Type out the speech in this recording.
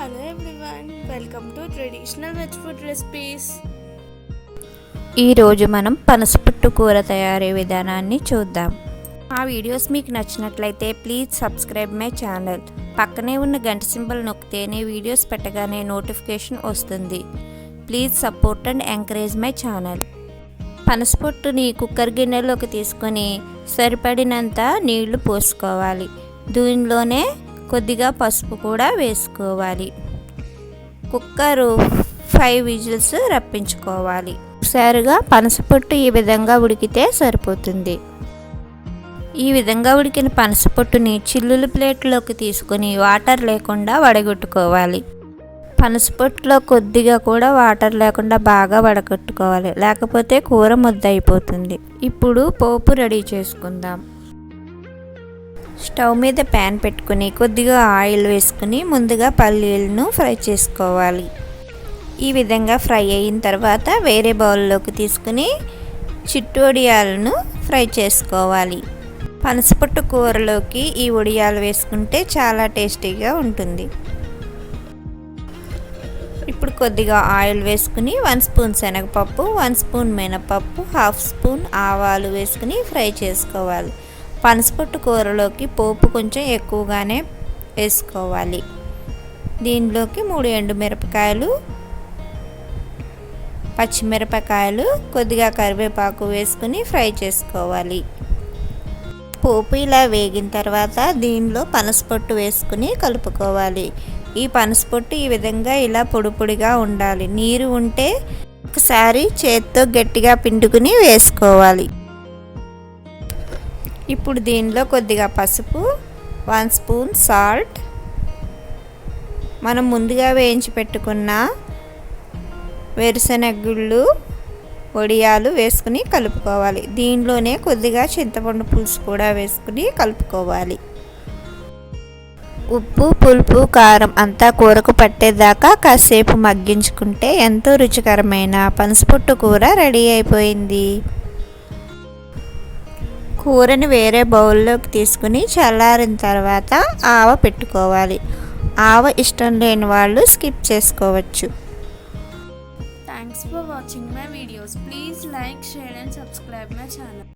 Hello everyone, welcome to traditional veg food recipes. ఈరోజు మనం పనసపొట్టు కూర తయారీ విధానాన్ని చూద్దాం. ఆ వీడియోస్ మీకు నచ్చినట్లయితే ప్లీజ్ సబ్స్క్రైబ్ మై ఛానల్. పక్కనే ఉన్న గంట సింబల్ నొక్కితేనే వీడియోస్ పెట్టగానే నోటిఫికేషన్ వస్తుంది. Please support and encourage my channel. పనసపొట్టుని కుక్కర్ గిన్నెలోకి తీసుకొని సరిపడినంత నీళ్లు పోసుకోవాలి. దీనిలోనే కొద్దిగా పసుపు కూడా వేసుకోవాలి. కుక్కరు 5 విజిల్స్ రప్పించుకోవాలి. ఒకసారిగా పనసపొట్టు ఈ విధంగా ఉడికితే సరిపోతుంది. ఈ విధంగా ఉడికిన పనసపొట్టుని చిల్లుల ప్లేట్లోకి తీసుకొని వాటర్ లేకుండా వడగొట్టుకోవాలి. పనసపొట్టులో కొద్దిగా కూడా వాటర్ లేకుండా బాగా వడగొట్టుకోవాలి, లేకపోతే కూర ముద్ద అయిపోతుంది. ఇప్పుడు పోపు రెడీ చేసుకుందాం. స్టవ్ మీద ప్యాన్ పెట్టుకుని కొద్దిగా ఆయిల్ వేసుకుని ముందుగా పల్లీలను ఫ్రై చేసుకోవాలి. ఈ విధంగా ఫ్రై అయిన తర్వాత వేరే బౌల్లోకి తీసుకుని చిట్టు వడియాలను ఫ్రై చేసుకోవాలి. పనసపొట్టు కూరలోకి ఈ వడియాలు వేసుకుంటే చాలా టేస్టీగా ఉంటుంది. ఇప్పుడు కొద్దిగా ఆయిల్ వేసుకుని 1 స్పూన్ శనగపప్పు, 1 స్పూన్ మినపప్పు, 1/2 స్పూన్ ఆవాలు వేసుకుని ఫ్రై చేసుకోవాలి. పనసపొట్టు కూరలోకి పోపు కొంచెం ఎక్కువగానే వేసుకోవాలి. దీనిలోకి 3 ఎండుమిరపకాయలు, పచ్చిమిరపకాయలు, కొద్దిగా కరివేపాకు వేసుకుని ఫ్రై చేసుకోవాలి. పోపు ఇలా వేగిన తర్వాత దీనిలో పనసపొట్టు వేసుకుని కలుపుకోవాలి. ఈ పనసపొట్టు ఈ విధంగా ఇలా పొడి పొడిగా ఉండాలి. నీరు ఉంటే ఒకసారి చేత్తో గట్టిగా పిండుకుని వేసుకోవాలి. ఇప్పుడు దీనిలో కొద్దిగా పసుపు, 1 స్పూన్ సాల్ట్, మనం ముందుగా వేయించి పెట్టుకున్న వేరుశనగుళ్ళు, వడియాలు వేసుకుని కలుపుకోవాలి. దీనిలోనే కొద్దిగా చింతపండు పులుసు కూడా వేసుకుని కలుపుకోవాలి. ఉప్పు, పులుపు, కారం అంతా కూరకు పట్టేదాకా కాసేపు మగ్గించుకుంటే ఎంతో రుచికరమైన పనసపొట్టు కూర రెడీ అయిపోయింది. కూరని వేరే బౌల్లోకి తీసుకుని చల్లారిన తర్వాత ఆవ పెట్టుకోవాలి. ఆవ ఇష్టం లేని వాళ్ళు స్కిప్ చేసుకోవచ్చు. Thanks for watching my videos. Please like, share and subscribe my channel.